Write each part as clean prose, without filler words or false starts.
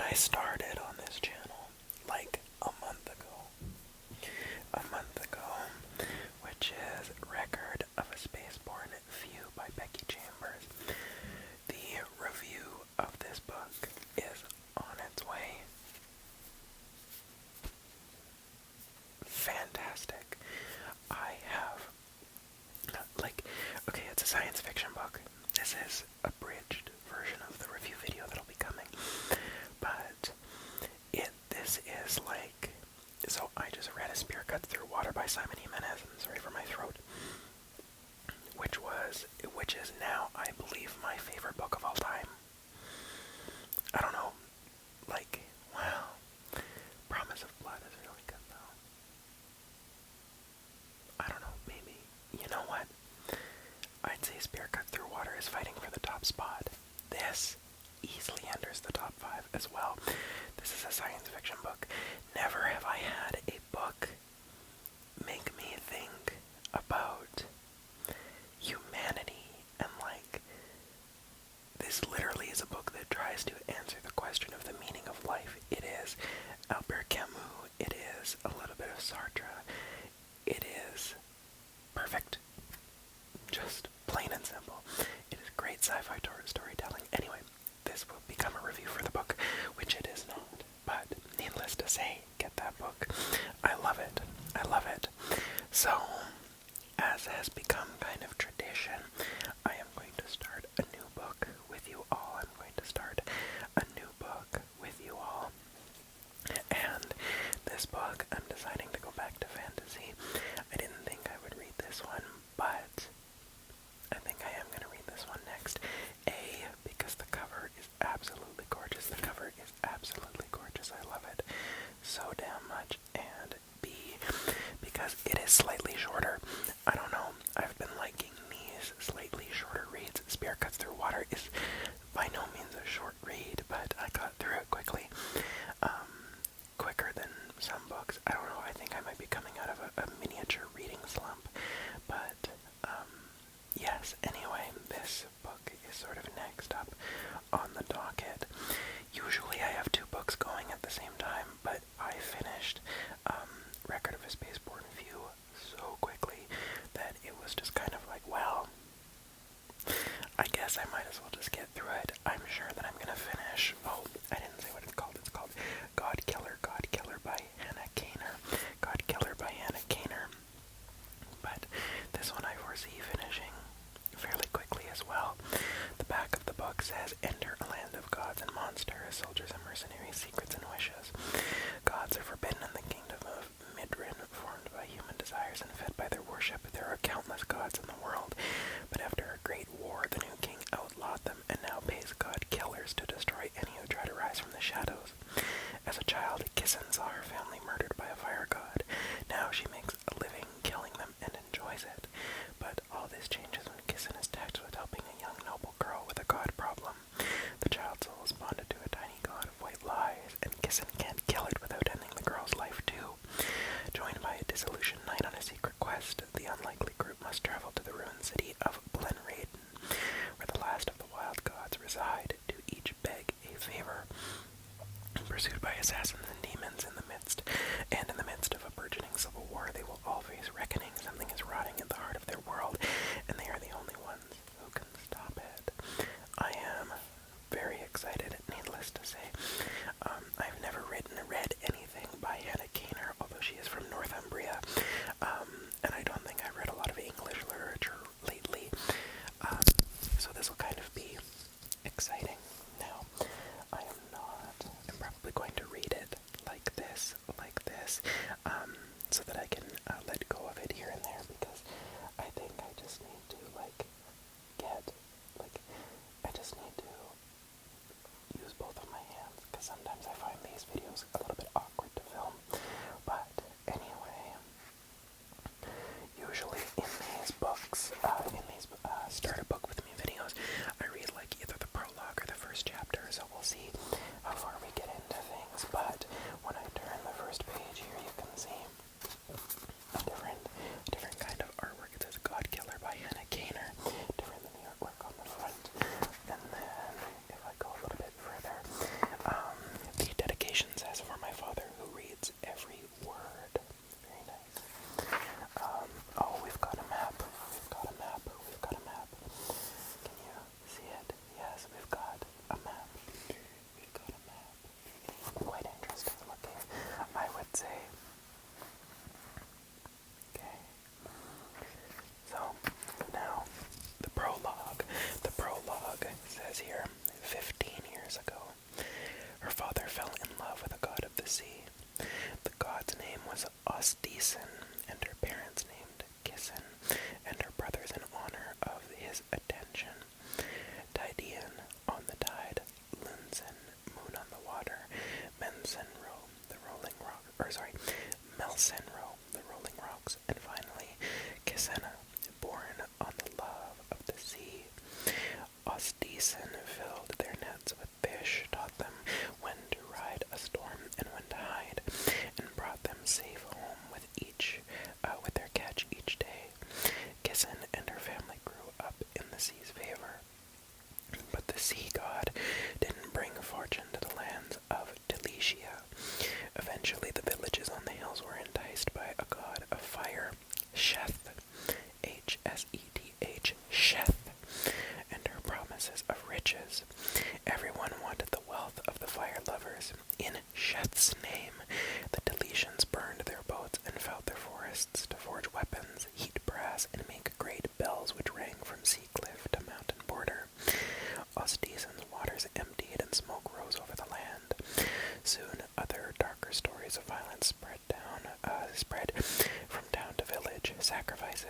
I started on this channel like a month ago, which is Record of a Spaceborne View by Becky Chambers. The review of this book is on its way. Fantastic. I have, okay, it's a science fiction book. This is a abridged version of the review video that'll be coming. But this is like, so I just read A Spear Cuts Through Water by Simon Jimenez, I'm sorry for my throat, which is now, I believe, my favorite book of all time. I don't know, wow. Promise of Blood is really good, though. I don't know, maybe. You know what? I'd say Spear Cut Through Water is fighting for the top spot. This easily enters the top 5 as well. This is a science fiction book. Never have I had a book make me think about humanity, and this literally is a book that tries to answer the question of the meaning of life. It is Albert Camus. It is a little bit of Sartre. It is perfect. Just plain and simple. It is great sci-fi storytelling. Anyway, this will become a review for the book, which it is not. But needless to say, get that book. I love it. I love it. So, as has become kind of tradition, I am going to start a new book with you all. I'm going to start a new book with you all. And this book, I'm deciding to go back to fantasy. I didn't think I would read this one, but I think I am going to read this one next. A, because the cover is absolutely gorgeous. The cover is absolutely gorgeous. I love it so damn much. And B, because it is slightly shorter. I don't know. I've been liking these slightly shorter reads. Spear Cuts Through Water is by no means a short read, but I got through it quickly. Quicker than some books. I don't know. I think I might be coming out of a miniature reading slump. But, yes. Anyway, this book is sort of next up on the docket. Usually I have 2 books going at the same time, but I finished Record of a Spaceborne View so quickly that it was just kind of like, well, I guess I might as well just get through it. I'm sure that I'm going to finish. Oh, I didn't say what it's called. It's called Godkiller by Hannah Kaner. Godkiller by Hannah Kaner. But this one I foresee finishing fairly quickly as well. The back of the book says, "Enter a land of gods and monsters, soldiers and mercenaries, secrets and wishes. Gods are forbidden in the kingdom of Midrin, formed by human desires and fed by their worship. There are countless gods in the world, but after a great war, the new king outlawed them and now pays god killers to destroy any who try to rise from the shadows. As a child, Kissin saw her family murdered by a fire god. Now she makes a living killing them and enjoys it. But all this changes when Kissin is tasked with helping a young noble girl with a god problem. The child's soul is bonded to a tiny god of white lies, and Kissin can't kill it without ending the girl's life too. Joined by a disillusioned knight on a secret quest, the unlikely group must travel to the ruined city of Blenraiden, where the last of the wild gods reside, to each beg a favor. Pursued by assassins and demons in the midst of a burgeoning civil war, they will all face reckoning. Something is rotting at the heart of their world, and they are the only ones who can stop it." I am very excited, needless to say. I've never read anything by Hannah Kaner, although she is from Northumbria, and I don't think I've read a lot of English literature lately, so this will kind of be exciting. Now, I'm probably going to read it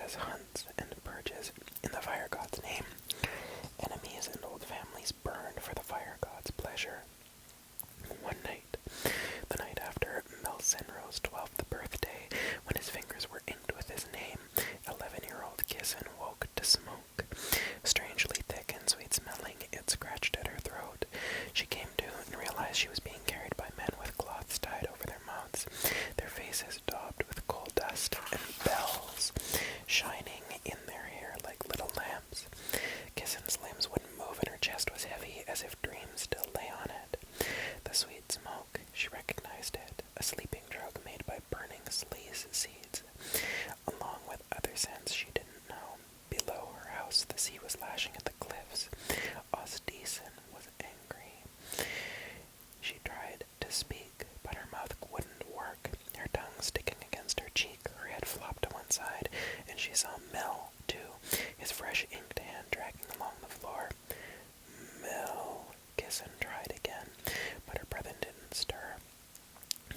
organizes hunts and purges in the fire god's name. Enemies and old families burn for the fire god's pleasure. One night, the night after Melsenro's 12th birthday, when his fingers were inked with his name, 11-year-old Kissen woke to smoke. Strangely thick and sweet-smelling, it scratched at her throat. She came to and realized she was being carried by men with cloths tied over their mouths, their faces daubed with coal dust, and bells shining in their hair like little lamps. Kissen's limbs wouldn't move, and her chest was heavy, as if dreams still lay on it. The sweet smoke, she recognized it, a sleeping drug made by burning sleaze seeds, along with other scents she didn't know. Below her house, the sea was lashing at the cliffs. Ostisen was angry. She tried to speak, but her mouth wouldn't work, her tongue sticking against her cheek. Her head flopped to one side, and she saw Mel, too, his fresh inked hand dragging along the floor. Mel, Kissen tried again, but her brother didn't stir.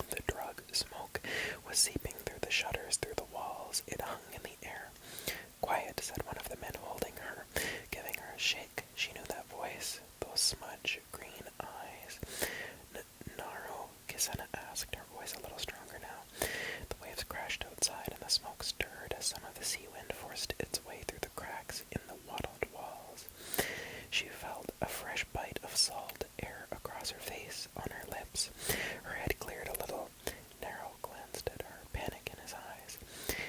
The drug smoke was seeping through the shutters, through the walls. It hung in the air. Quiet, said one of the men holding her, giving her a shake. She knew that voice, those smudge green eyes. Naro, Kisena asked, her voice a little stronger now. The waves crashed outside, and the smoke stirred as some of the sea wind forced its way through the cracks in the wattled walls. She felt a fresh bite of salt air across her face, on her lips. Her head cleared a little. Naro glanced at her, panic in his eyes.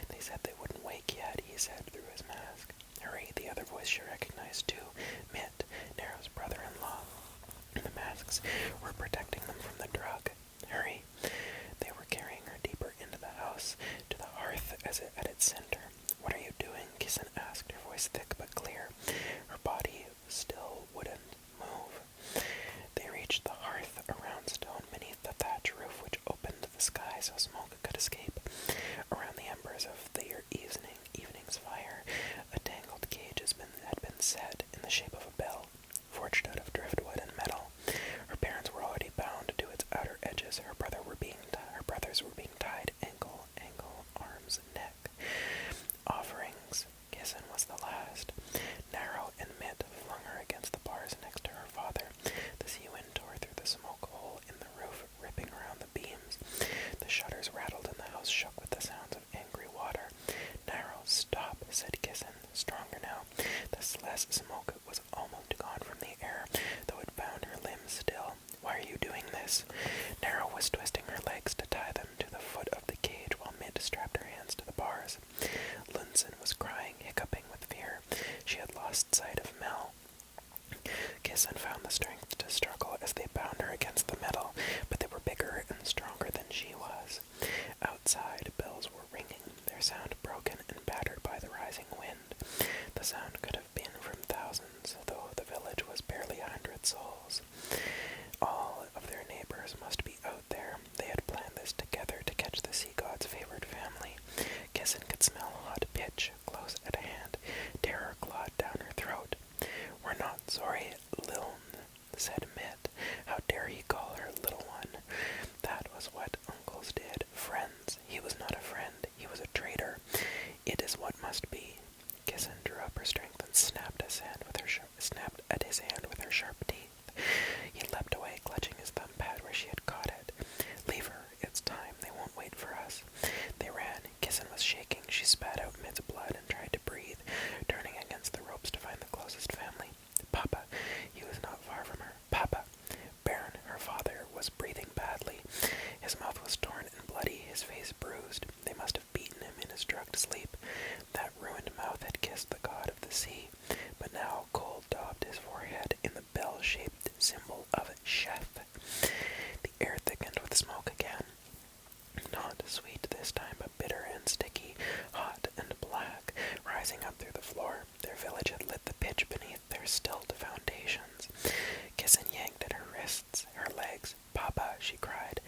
They said they wouldn't wake yet, he said through his mask. Hurry, the other voice she recognized too. Mitt, Naro's brother-in-law. The masks were protecting them from the drug. Hurry. They were carrying her deeper into the house, to the hearth at its center. What are you doing? Kissen asked, her voice thick but clear. Her body still wouldn't move. They reached the hearth, a round stone beneath the thatch roof which opened to the sky so smoke could escape. Around the embers of the evening's fire, a tangled cage had been set in the shape of a bell, forged out of driftwood and metal. Her parents were already bound to its outer edges. Her brothers were being tied ankle, arms, neck. Offerings. Kissen was the last. Naro and Mitt flung her against the bars next to her father. The sea wind tore through the smoke hole in the roof, ripping around the beams. The shutters rattled and the house shook with the sounds of angry water. Naro, stop, said Kissen, stronger now. The less smoke was almost gone from the air, though it bound her limbs still. Why are you doing this? Naro was twisting her legs to tie them to the foot of the cage while Mitt strapped her hands to the bars. Lundsen was crying, hiccuping with fear. She had lost sight of Mel. Kissen found the strength to struggle as they bound her against the metal, but they were bigger and stronger than she was. Outside, bells were ringing, their sound broken and battered by the rising wind. The sound could have been from thousands, though the village was barely 100 souls. All of their neighbors must be out there. They had planned this together to catch the sea god's favored family. Kissen could smell hot pitch close at hand. Terror clawed down her throat. We're not sorry, Liln, said Mitt. How dare he call her little one? That was what uncles did. Friends. He was not a friend. He was a traitor. It is what must be. Kissen drew up her strength and snapped at his hand with her sharp teeth. He leapt away, clutching his thumb pad where she had caught it. Leave her. It's time. They won't wait for us. They ran. Kissen was shaking. She spat out Mitt's blood and tried to breathe, turning against the ropes to find the closest family. Papa. He was not far from her. Papa. Baron, her father, was breathing badly. His mouth was torn and bloody, his face bruised. They must have beaten him in his drugged sleep. That ruined mouth had kissed the god of the sea, but now cold daubed his forehead in the bell-shaped symbol of Sheth. The air thickened with smoke again. Not sweet this time, but bitter and sticky, hot and black, rising up through the floor. Their village had lit the pitch beneath their stilt foundations. Kissen yanked at her wrists, her legs. Papa, she cried.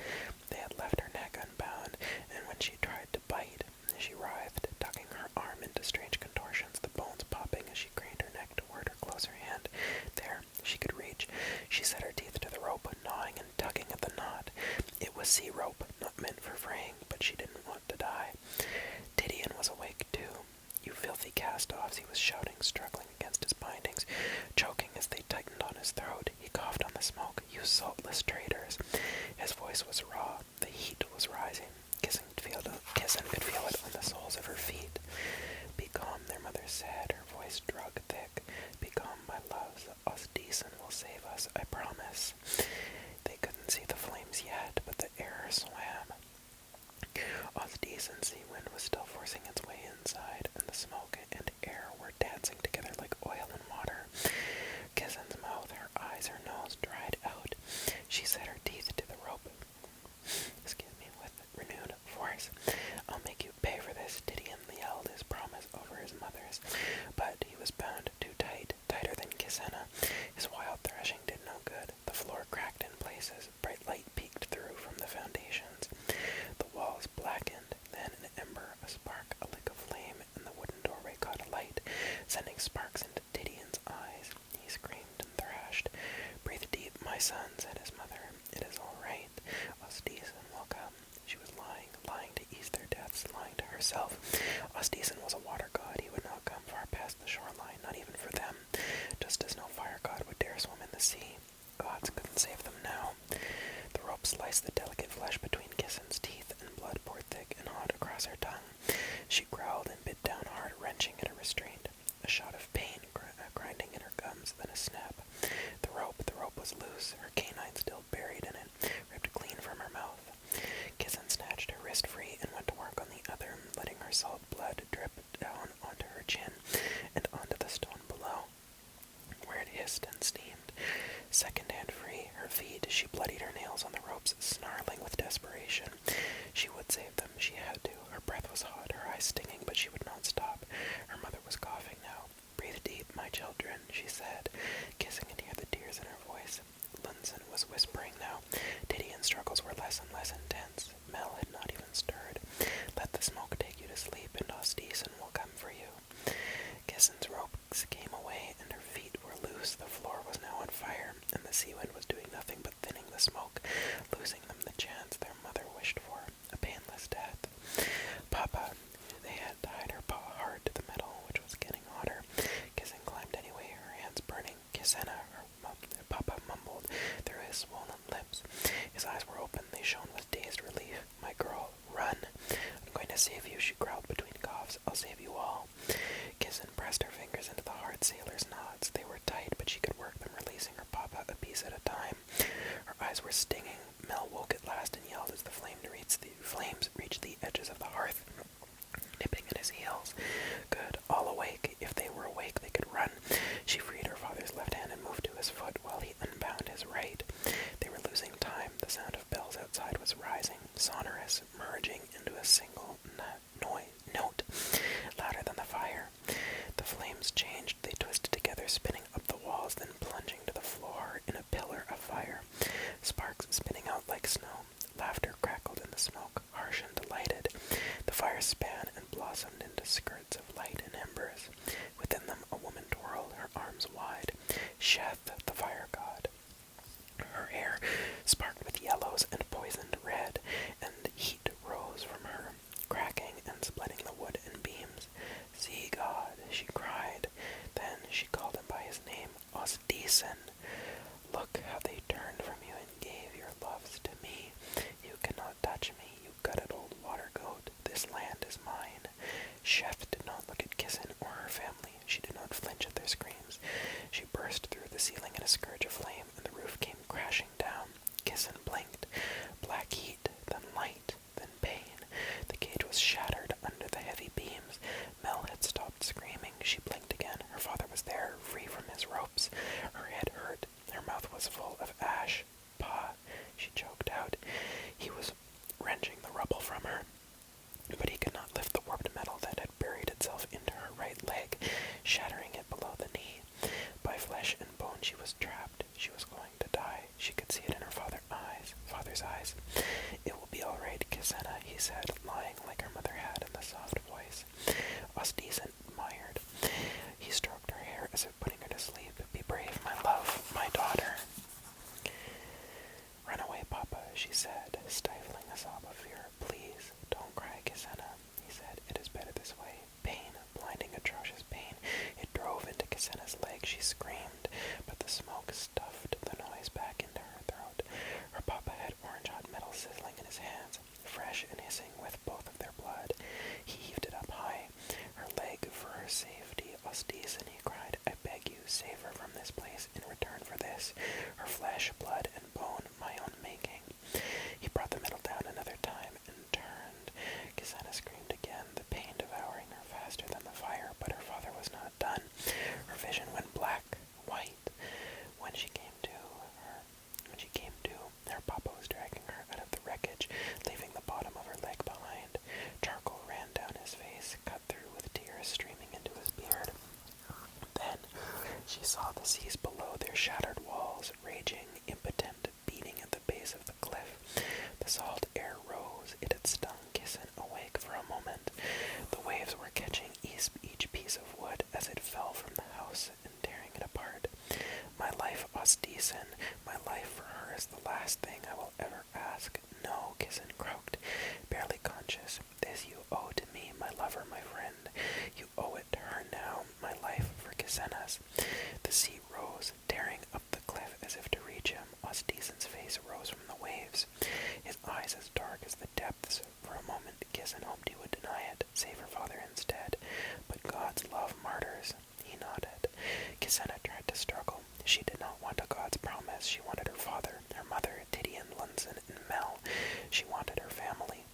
They had left her neck unbound, and when she tried to bite, she writhed, tucking her arm into strange contortions, the bones popping as she craned her neck toward her closer hand. There, she could reach. She set her teeth to the rope, gnawing and tugging at the knot. It was sea rope, not meant for fraying, but she didn't want to die. Titian was awake too. You feel cast-offs. He was shouting, struggling against his bindings, choking as they tightened on his throat. He coughed on the smoke. "You saltless traitors!" His voice was raw. The heat was rising. Kissing could feel it on the soles of her feet. "Be calm," their mother said, her voice drug thick. "Be calm, my loves. Osdeason will save us, I promise." They couldn't see the flames yet, but the air swam. Osdeason's sea wind was still forcing its way inside, and the smoke and air were dancing together like oil and water. Kissen's mouth, her eyes, her nose dried out. She set her teeth to the rope. With renewed force. "I'll make you pay for this," Didion yelled his promise over his mother's. But he was bound too tight, tighter than Kisena. His wild thrashing did no good. The floor cracked in places. Bright light peeked through from the foundations. The walls blackened. Then an ember, a spark, a lick of flame, and the wooden doorway caught alight, sending sparks into Didion's eyes. He screamed and thrashed. "Breathe deep, my son," said his mother. "It is all right. Osdeason will come." She was lying to ease their deaths, lying to herself. Osdeason was a water god. He would not come far past the shoreline, not even for them, just as no fire god would dare swim in the sea. Gods couldn't save them now. The rope sliced the delicate flesh between Kissen's teeth, and blood poured thick and hot across her tongue. She growled and bit down hard, wrenching at her restraint. A shot of pain grinding in her gums, then a snap. The rope was loose, her canine still buried in it, ripped clean from her mouth. Kissen snatched her wrist free and went to work on the other, letting her salt blood drip down onto her chin and onto the stone below, where it hissed and steamed. Second hand free, her feet, she bloodied her nails on the ropes, snarling with desperation. She would save them, she had to. Her breath was hot, her eyes stinging, but she would not stop. Her mother was coughing now. "Breathe deep, my children," she said, kissing and hear the tears in her voice. Lunsen was whispering now. Didion's struggles were less and less intense. Mel had not even stirred. "Let the smoke take you to sleep, and Osdeason will come for you." Kissen's ropes came away, and her feet were loose. The floor was now on fire, and the sea wind was doing nothing but thinning the smoke, losing them the chance their mother wished for, a painless death. "Papa," they had tied her paw hard to the metal, which was getting hotter. Kissen climbed anyway, her hands burning. "Kisena," Papa mumbled through his swollen lips. His eyes were open, they shone with dazed relief. "My girl, run. I'm going to save you," she growled between coughs. "I'll save you all." Kissen pressed her fingers into the hard sailor's knots. They were tight, but she could work them, releasing her papa a piece at a time. Her eyes were stinging. Mel woke at last and yelled as the flames reached the edges of the hearth, nipping at his heels. Good, all awake. If they were awake, they could run. She freed her father's left hand and moved to his foot while he unbound his right. They were losing time. The sound of bells outside was rising, sonorous, merging into a single note, louder than the fire. The flames changed. They twisted together, spinning up the walls, then plunging to the floor in a pillar of fire. Sparks spinning out like snow. Laughter crackled in the smoke, harsh and delighted. The fire span and blossomed into skirts of light and embers. Within them a woman twirled, her arms wide. Sheth, the fire god. Her hair sparked with yellows and poisoned red, and heat rose from her, cracking and splitting the wood and beams. "Sea god," she cried. Then she called him by his name, Osdeason. "Look how they turned from you and gave your loves to me. You cannot touch me, you gutted old water goat. This land is mine." Sheth did not look at Kissen or her family. She did not flinch at their screams. She burst through the ceiling in a scourge of flame, and the roof came crashing down. Kissen blinked. Black heat, then light, then pain. The cage was shattered under the heavy beams. Mel had stopped screaming. She blinked again. Her father was there, free from his ropes. Her head hurt. Her mouth was full of ash. "Pa," she choked out. He was wrenching the rubble from her, but he could not lift the warped metal that had buried itself into her right leg, shattering it below the knee. By flesh and bone she was trapped. She was going to die. She could see it in her father's eyes. "It will be all right, Kisena," he said, lying like her mother had in the soft voice. Osdeason admired. He stroked her hair as if putting her to sleep. "Be brave, my love, my daughter." her safety, Ostisen, he cried. I beg you, save her from this place in return for this, her flesh, blood, and bone, my own making. He brought the middle down another time and turned. Kisana screamed again, the pain devouring her faster than the fire, but her father was not done. Her vision went black, white. When she came to, her papa was dragging her out of the wreckage, leaving the bottom of her leg behind. Charcoal ran down his face, cut through with tears streaming into his beard. Then she saw the seas below their shattered walls, raging, impotent, beating at the base of the cliff. The salt air rose. It had stung Kissen awake for a moment. The waves were catching each piece of wood as it fell from the house and tearing it apart. My life, Ostisen, my life for her is the last thing I will ever ask. No, Kissen croaked, barely conscious. This you owe to me, my lover, my friend. You owe it to her now, my life for Kissena's. The sea rose, tearing up the cliff as if to reach him. Ostisen's face rose from the waves, his eyes as dark as the depths. For a moment, Kissen hoped he would deny it, save her father instead. But gods love martyrs. He nodded. Kisena tried to struggle. She did not want a god's promise. She wanted her father, her mother, Tidian, Lunsen, and Mel. She wanted her family.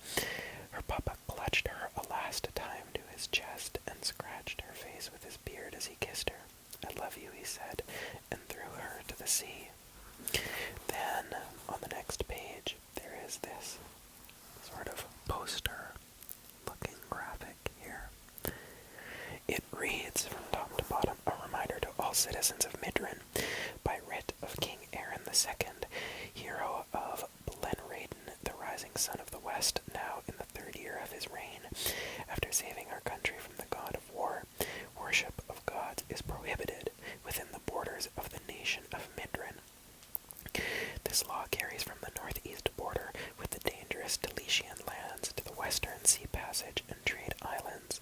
Her papa clutched her a last time to his chest and scratched her face with his beard as he kissed her. I love you, he said, and threw her to the sea. Then, on the next page, there is this sort of poster-looking graphic here. It reads, from top to bottom, a reminder to all citizens of Midrin, by writ of King Aaron II, hero of Blenraden, the rising sun of the west, now in the 3rd year of his reign. After saving our country from the god of war, worship of gods is prohibited within the borders of the nation of Midrin. This law carries from the northeast border with the dangerous Deletian lands to the western sea passage and trade islands.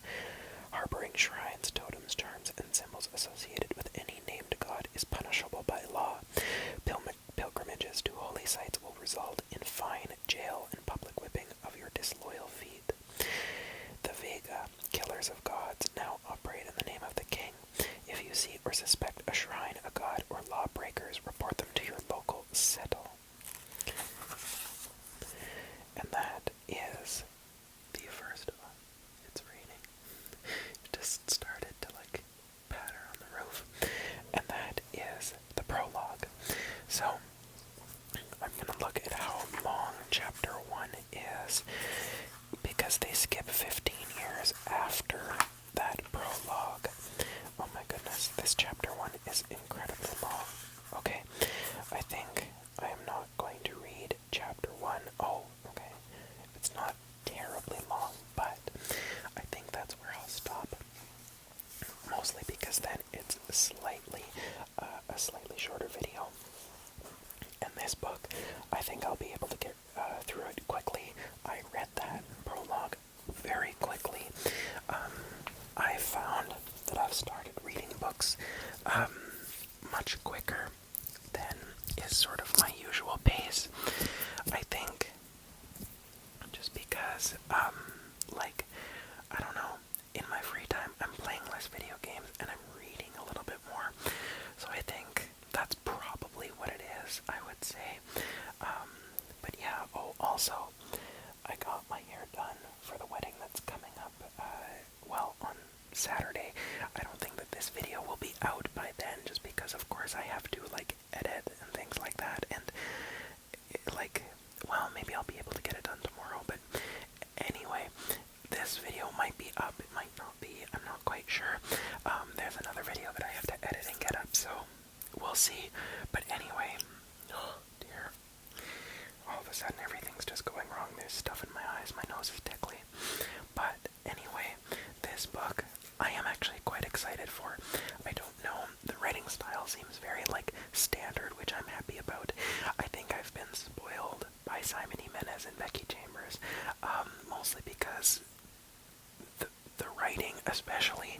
Harboring shrines, totems, charms, and symbols associated with any named god is punishable by law. Pilgrimages to holy sites will result in fine, jail, and public whipping of your disloyal feet. The Vega, killers of gods, now operate in the name of the king. If you see or suspect a shrine, a god, or lawbreakers, report them to your local settle. And that is the first one. It's raining. It just started to patter on the roof. And that is the prologue. So I'm gonna look at how long chapter 1 is, because they skip 15 years after that prologue. Oh my goodness, this chapter 1 is incredibly long. Okay, I think I am not going to read chapter 1. Oh, okay, it's not terribly long, but I think that's where I'll stop. Mostly because then it's a slightly shorter video. And this book, I think I'll be able to get through it quickly. I read that prologue very quickly. I found that I've started reading books much quicker than is sort of my usual pace. I think just because, I don't know, in my free time I'm playing less video games and I'm reading a little bit more. So I think that's probably what it is, I would say. But yeah, also, I got my hair done for the wedding that's coming up, on Saturday. I don't think that this video will be out by then, just because, of course, I have to, edit and things like that, and, maybe I'll be able to get it done tomorrow, but anyway, this video might be up, it might not be, I'm not quite sure. There's another video that I have to edit and get up, so we'll see. But anyway, oh dear, all of a sudden everything's just going wrong. There's stuff in my eyes, my nose is tickly. But anyway, this book I am actually quite excited for. I don't know, the writing style seems very standard, which I'm happy about. I think I've been spoiled by Simon Jimenez and Becky Chambers, mostly because the writing especially